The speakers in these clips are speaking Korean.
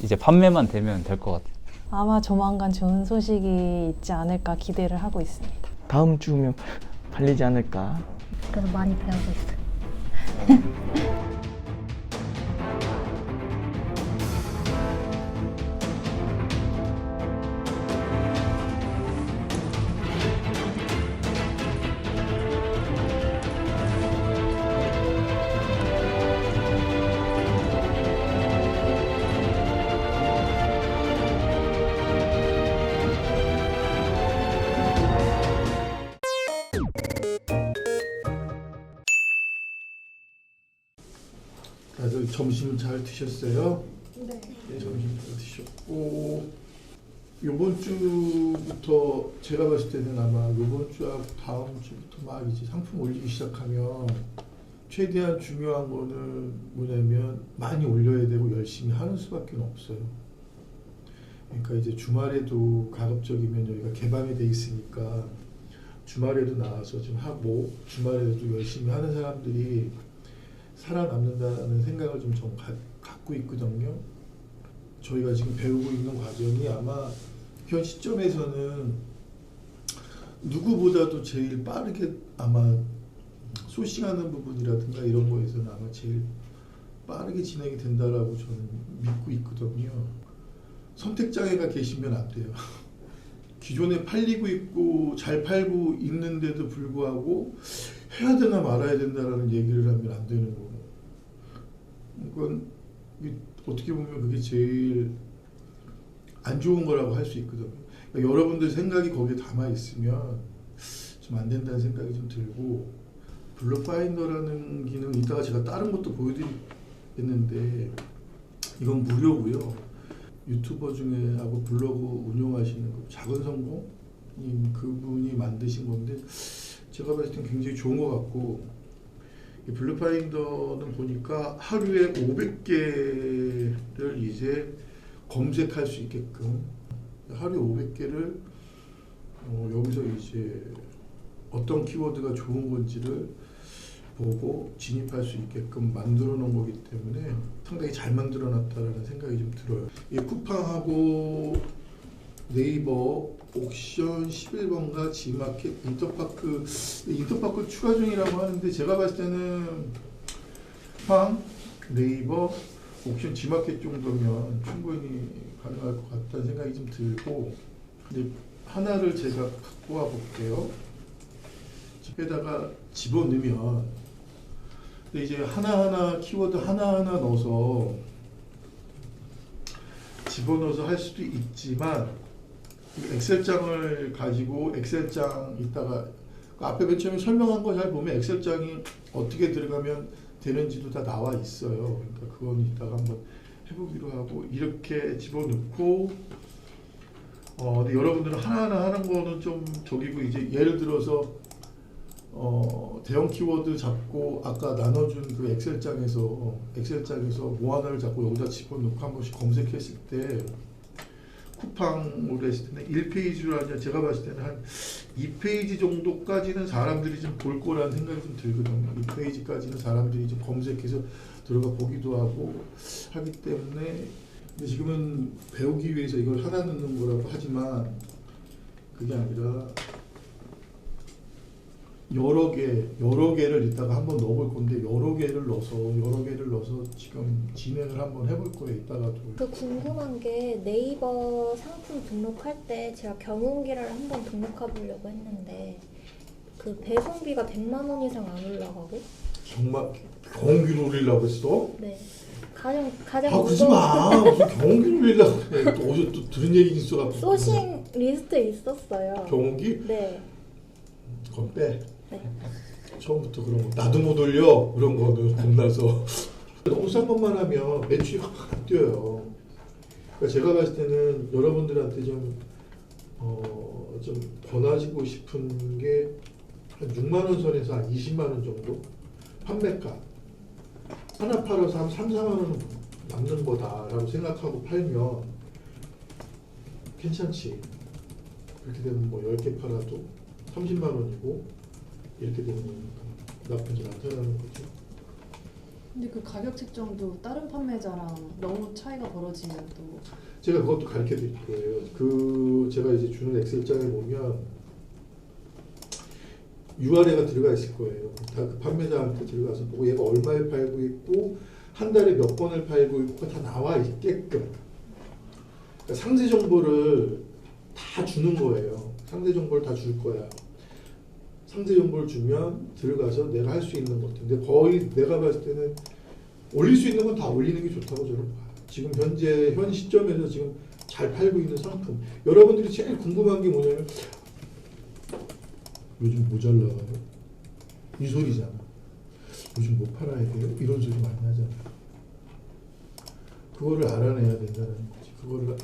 이제 판매만 되면 될 것 같아요. 아마 조만간 좋은 소식이 있지 않을까 기대를 하고 있습니다. 다음 주면 팔리지 않을까. 그래서 많이 배우고 있어요. 다들 점심 잘 드셨어요? 네. 점심 잘 드셨고 이번 주부터 제가 봤을 때는 아마 이번 주하고 다음 주부터 막 이제 상품 올리기 시작하면 최대한 중요한 거는 뭐냐면 많이 올려야 되고 열심히 하는 수밖에 없어요. 그러니까 이제 주말에도 가급적이면 여기가 개방이 돼 있으니까 주말에도 나와서 좀 하고 주말에도 열심히 하는 사람들이 살아남는다는 생각을 좀 갖고 있거든요. 저희가 지금 배우고 있는 과정이 아마 현 시점에서는 누구보다도 제일 빠르게 아마 소싱하는 부분이라든가 이런 거에서는 아마 제일 빠르게 진행이 된다라고 저는 믿고 있거든요. 선택장애가 계시면 안 돼요. 기존에 팔리고 있고 잘 팔고 있는데도 불구하고 해야 되나 말아야 된다라는 얘기를 하면 안 되는 거고, 그건 어떻게 보면 그게 제일 안 좋은 거라고 할 수 있거든요. 그러니까 여러분들 생각이 거기에 담아 있으면 좀 안 된다는 생각이 좀 들고, 블록파인더라는 기능 이따가 제가 다른 것도 보여드리겠는데 이건 무료고요. 유튜버 중에 하고 블로그 운영하시는 그 작은 성공님 그분이 만드신 건데 제가 봤을 땐 굉장히 좋은 것 같고, 이 블루파인더는 보니까 하루에 500개를 이제 검색할 수 있게끔, 하루에 500개를 여기서 이제 어떤 키워드가 좋은 건지를 보고 진입할 수 있게끔 만들어 놓은 거기 때문에 상당히 잘 만들어 놨다라는 생각이 좀 들어요. 이 쿠팡하고 네이버 옥션 11번가 지마켓 인터파크 추가 중이라고 하는데, 제가 봤을 때는 쿠팡, 네이버, 옥션 지마켓 정도면 충분히 가능할 것 같다는 생각이 좀 들고, 이제 하나를 제가 갖고 와 볼게요. 집에다가 집어넣으면 이제 하나하나 키워드 하나하나 넣어서 집어넣어서 할 수도 있지만, 엑셀장을 가지고 엑셀장 이따가 앞에 맨 처음에 설명한 거 잘 보면 엑셀장이 어떻게 들어가면 되는지도 다 나와 있어요. 그러니까 그건 이따가 한번 해보기로 하고, 이렇게 집어넣고 근데 여러분들은 하나하나 하는 거는 좀 저기고, 이제 예를 들어서 대형 키워드 잡고 아까 나눠준 그 엑셀장에서 뭐 하나를 잡고 여기다 집어넣고 한 번씩 검색했을 때 쿠팡으로 했을 때는 1페이지로 아니라 제가 봤을 때는 한 2페이지 정도까지는 사람들이 좀 볼 거라는 생각이 좀 들거든요. 2페이지까지는 사람들이 좀 검색해서 들어가 보기도 하고 하기 때문에, 근데 지금은 배우기 위해서 이걸 하나 넣는 거라고 하지만 그게 아니라 여러 개를 이따가 한번 넣어볼 건데, 여러 개를 넣어서 지금 진행을 한번 해볼 거예요. 이따가도. 그 궁금한 게 네이버 상품 등록할 때 제가 경운기를 한번 등록해 보려고 했는데 그 배송비가 100만 원 이상 안 올라가고. 정말 경운기를 올리려고 했어? 네. 가장 그러지 마. 무슨 경운기를 올리려고 그래. 또 어제 또 들은 얘기 있어가지고. 소싱 리스트에 있었어요. 경운기? 네. 그건 빼. 네. 처음부터 그런 거 나도 못 올려 그런 거는 겁나서 너무 싼 것만 하면 매출이 확 안 뛰어요. 그러니까 제가 봤을 때는 여러분들한테 좀 권하시고 싶은 게 한 6만 원 선에서 한 20만 원 정도 판매가 하나 팔아서 한 3, 4만 원 남는 거다라고 생각하고 팔면 괜찮지. 그렇게 되면 뭐 10개 팔아도 30만 원이고 이렇게 되면 나쁘지 않다는 거죠. 근데 그 가격 책정도 다른 판매자랑 너무 차이가 벌어지면 또 제가 그것도 가르쳐 드릴 거예요. 그 제가 이제 주는 엑셀장에 보면 URA가 들어가 있을 거예요. 다 그 판매자한테 들어가서 보고 얘가 얼마에 팔고 있고 한 달에 몇 번을 팔고 있고 다 나와 있게끔. 그러니까 상세 정보를 다 주는 거예요. 상세 정보를 다 줄 거야. 상세 정보를 주면 들어가서 내가 할 수 있는 것들. 근데 거의 내가 봤을 때는 올릴 수 있는 건 다 올리는 게 좋다고 저는 봐요. 지금 현재 현 시점에서 지금 잘 팔고 있는 상품. 여러분들이 제일 궁금한 게 뭐냐면 요즘 뭐 잘 나가요? 이 소리잖아. 요즘 뭐 팔아야 돼요? 이런 소리 많이 하잖아요. 그거를 알아내야 된다는 거지. 그거를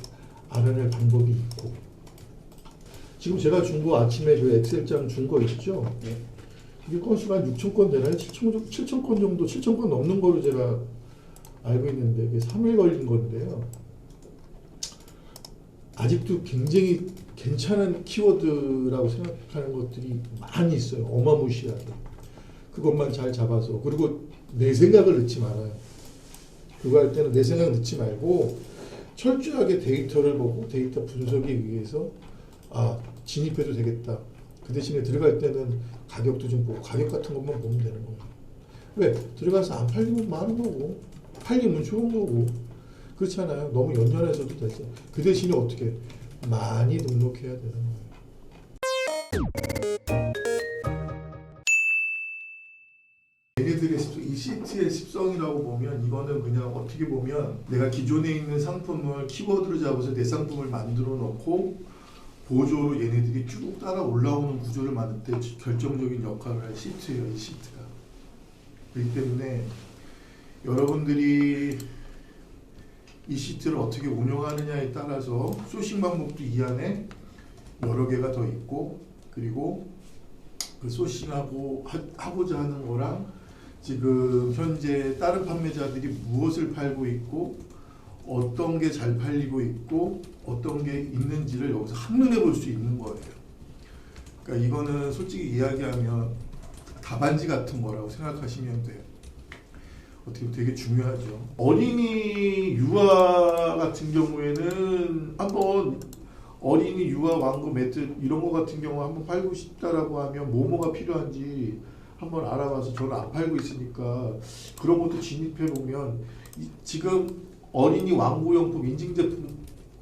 알아낼 방법이 있고. 지금 제가 준 거 아침에 그 엑셀장 준 거 있죠? 네. 이게 건수가 한 6,000건 되나요? 7,000건 정도, 7,000건 넘는 거로 제가 알고 있는데 이게 3일 걸린 건데요. 아직도 굉장히 괜찮은 키워드라고 생각하는 것들이 많이 있어요. 어마무시하게. 그것만 잘 잡아서. 그리고 내 생각을 넣지 말아요. 그거 할 때는 내 생각 넣지 말고 철저하게 데이터를 보고 데이터 분석에 의해서 진입해도 되겠다. 그 대신에 들어갈 때는 가격도 좀 보고 가격 같은 것만 보면 되는 거예요. 왜? 들어가서 안 팔리면 많은 거고 팔리면 좋은 거고 그렇잖아요. 너무 연연해서도 되죠. 그 대신에 어떻게 많이 등록해야 되는 거예요. 얘네들의 이 시트의 습성이라고 보면 이거는 그냥 어떻게 보면 내가 기존에 있는 상품을 키워드로 잡아서 내 상품을 만들어 놓고 보조로 얘네들이 쭉 따라 올라오는 구조를 만들 때 결정적인 역할을 할 시트예요. 이 시트가. 그렇기 때문에 여러분들이 이 시트를 어떻게 운영하느냐에 따라서 소싱 방법도 이 안에 여러 개가 더 있고 그리고 그 소싱하고 하고자 하는 거랑 지금 현재 다른 판매자들이 무엇을 팔고 있고 어떤 게 잘 팔리고 있고 어떤 게 있는지를 여기서 한눈에 볼 수 있는 거예요. 그러니까 이거는 솔직히 이야기하면 답안지 같은 거라고 생각하시면 돼요. 어떻게 되게 중요하죠. 어린이 유아 같은 경우에는 한번 어린이 유아 왕구 매트 이런 거 같은 경우 한번 팔고 싶다라고 하면 뭐가 필요한지 한번 알아봐서 저는 안 팔고 있으니까 그런 것도 진입해 보면 지금 어린이 왕구용품 인증 제품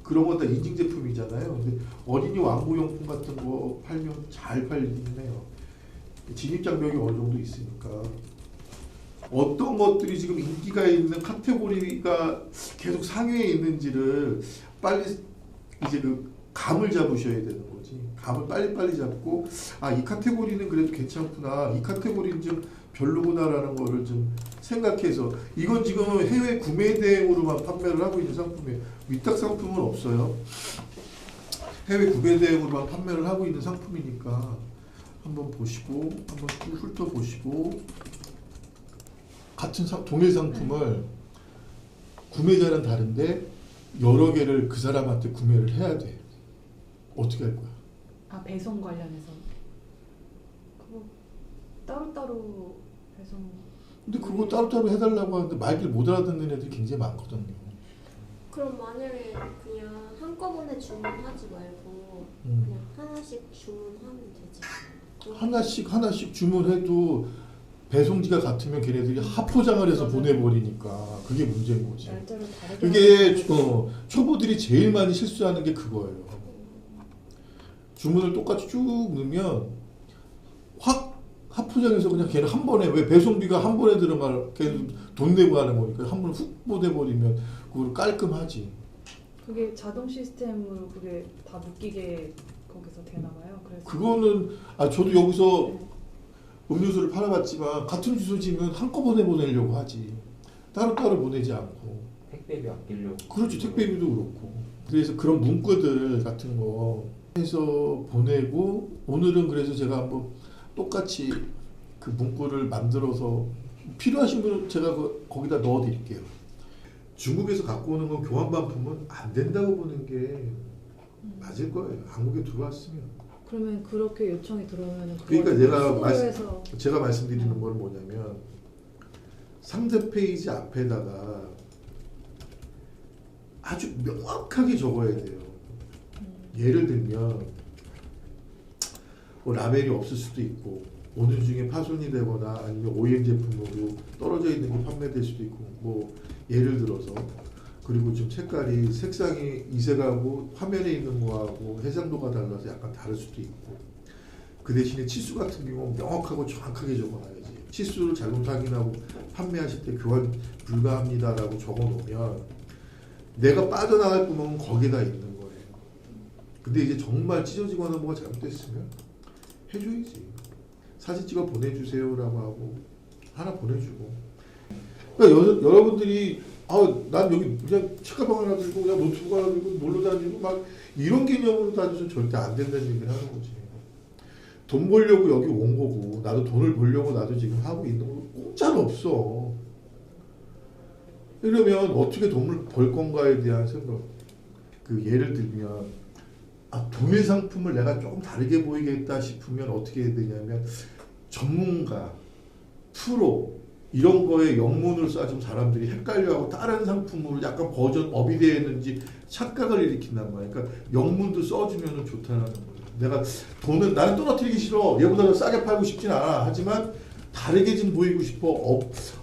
그런 건 다 인증 제품이잖아요. 근데 어린이 왕구용품 같은 거 팔면 잘 팔리긴 해요. 진입 장벽이 어느 정도 있으니까. 어떤 것들이 지금 인기가 있는 카테고리가 계속 상위에 있는지를 빨리 이제 그 감을 잡으셔야 되는 거지. 감을 빨리빨리 잡고 이 카테고리는 그래도 괜찮구나. 이 카테고리는 좀 별로구나라는 거를 좀 생각해서 이건 지금 해외 구매 대행으로만 판매를 하고 있는 상품이에요. 위탁 상품은 없어요. 해외 구매 대행으로만 판매를 하고 있는 상품이니까 한번 보시고 한번 쭉 훑어보시고 같은 동일 상품을 구매자는 다른데 여러 개를 그 사람한테 구매를 해야 돼. 어떻게 할 거야? 배송 관련해서 그거 따로따로 배송. 근데 그거 따로따로 해달라고 하는데 말귀를 못 알아듣는 애들이 굉장히 많거든요. 그럼 만약에 그냥 한꺼번에 주문하지 말고 그냥 하나씩 주문하면 되지. 하나씩 주문해도 배송지가 같으면 걔네들이 하포장을 해서 보내버리니까 그게 문제인 거지. 날짜를 다르게 그게 초보들이 제일 많이 실수하는 게 그거예요. 주문을 똑같이 쭉 넣으면 확 하포장해서 그냥 걔는 한 번에 왜 배송비가 한 번에 들어갈 걔는 돈 내고 하는 거니까 한 번에 훅 보내버리면 그걸 깔끔하지. 그게 자동 시스템으로 그게 다 묶이게 거기서 되나 봐요. 그래서 그거는 저도 여기서 음료수를 팔아봤지만 같은 주소지면 한꺼번에 보내려고 하지. 따로따로 보내지 않고. 택배비 아끼려고. 그렇지. 택배비도 그렇고. 그래서 그런 문구들 같은 거 해서 보내고 오늘은 그래서 제가 한번 똑같이 그 문구를 만들어서 필요하신 분은 제가 거기다 넣어드릴게요. 중국에서 갖고 오는 건 교환 반품은 안 된다고 보는 게 맞을 거예요. 한국에 들어왔으면. 그러면 그렇게 요청이 들어오면 그러니까 제가 해서 제가 말씀드리는 건 뭐냐면 상세 페이지 앞에다가 아주 명확하게 적어야 돼요. 예를 들면 뭐 라벨이 없을 수도 있고 오늘 중에 파손이 되거나 아니면 OEM 제품으로 떨어져 있는 게 판매될 수도 있고 뭐 예를 들어서 그리고 좀 색깔이 색상이 이색하고 화면에 있는 거하고 해상도가 달라서 약간 다를 수도 있고 그 대신에 치수 같은 경우는 명확하고 정확하게 적어놔야지. 치수를 잘못 확인하고 판매하실 때 교환 불가합니다라고 적어놓으면 내가 빠져나갈 구멍은 거기다 있는 거예요. 근데 이제 정말 찢어지거나 뭐가 잘못됐으면 해줘야지. 사진 찍어 보내주세요라고 하고 하나 보내주고. 그러니까 여러분들이 난 여기 그냥 책가방 하나 들고 그냥 노트북 하나 들고 놀러 다니고 막 이런 개념으로 다녀서 절대 안 된다는 얘기를 하는 거지. 돈 벌려고 여기 온 거고 나도 돈을 벌려고 나도 지금 하고 있는 거 공짜는 없어. 이러면 어떻게 돈을 벌 건가에 대한 생각. 그 예를 들면 동일 상품을 내가 조금 다르게 보이겠다 싶으면 어떻게 해야 되냐면 전문가, 프로 이런 거에 영문을 써주면 사람들이 헷갈려하고 다른 상품으로 약간 버전 업이 되어 있는지 착각을 일으킨단 말이야. 그러니까 영문도 써주면 좋다는 거야. 내가 돈은 나는 떨어뜨리기 싫어. 얘보다 더 싸게 팔고 싶진 않아. 하지만 다르게 좀 보이고 싶어.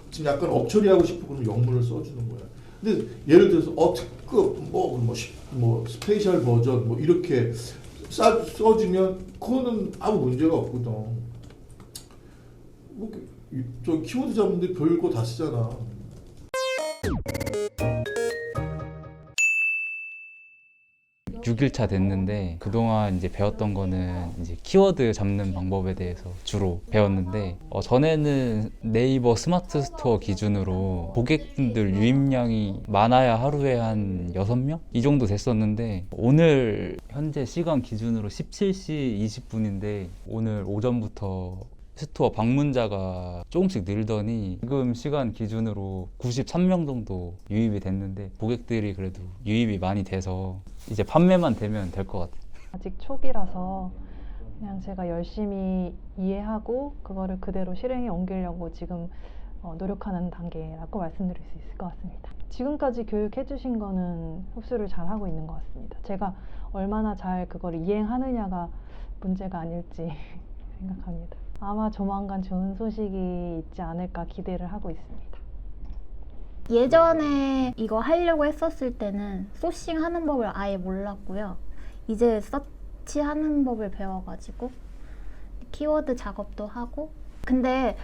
지금 약간 업처리하고 싶어. 그러면 영문을 써주는 거야. 근데 예를 들어서 특급 뭐 스페셜 버전 뭐 이렇게 써주면 그거는 아무 문제가 없거든. 저 키워드 잡는데 별거 다 쓰잖아. 6일차 됐는데 그동안 이제 배웠던 거는 이제 키워드 잡는 방법에 대해서 주로 배웠는데 전에는 네이버 스마트 스토어 기준으로 고객분들 유입량이 많아야 하루에 한 6명? 이 정도 됐었는데 오늘 현재 시간 기준으로 17시 20분인데 오늘 오전부터 스토어 방문자가 조금씩 늘더니 지금 시간 기준으로 93명 정도 유입이 됐는데 고객들이 그래도 유입이 많이 돼서 이제 판매만 되면 될 것 같아요. 아직 초기라서 그냥 제가 열심히 이해하고 그거를 그대로 실행에 옮기려고 지금 노력하는 단계라고 말씀드릴 수 있을 것 같습니다. 지금까지 교육해 주신 거는 흡수를 잘 하고 있는 것 같습니다. 제가 얼마나 잘 그걸 이행하느냐가 문제가 아닐지 생각합니다. 아마 조만간 좋은 소식이 있지 않을까 기대를 하고 있습니다. 예전에 이거 하려고 했었을 때는 소싱하는 법을 아예 몰랐고요. 이제 서치하는 법을 배워가지고 키워드 작업도 하고 근데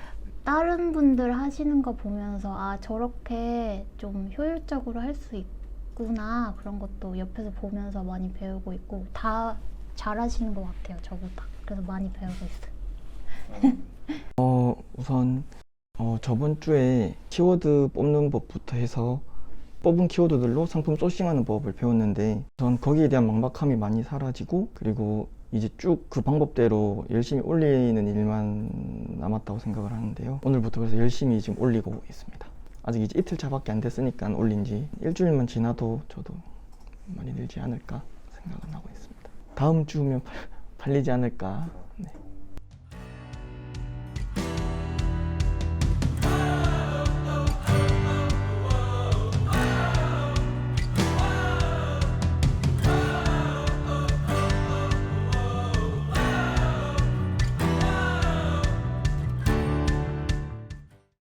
다른 분들 하시는 거 보면서 저렇게 좀 효율적으로 할 수 있구나 그런 것도 옆에서 보면서 많이 배우고 있고 다 잘하시는 것 같아요. 저보다. 그래서 많이 배우고 있어요. 우선 저번 주에 키워드 뽑는 법부터 해서 뽑은 키워드들로 상품 소싱하는 법을 배웠는데 전 거기에 대한 막막함이 많이 사라지고 그리고 이제 쭉 그 방법대로 열심히 올리는 일만 남았다고 생각을 하는데요. 오늘부터 그래서 열심히 지금 올리고 있습니다. 아직 이제 이틀차밖에 안 됐으니까 올린 지 일주일만 지나도 저도 많이 늘지 않을까 생각은 하고 있습니다. 다음 주면 팔리지 않을까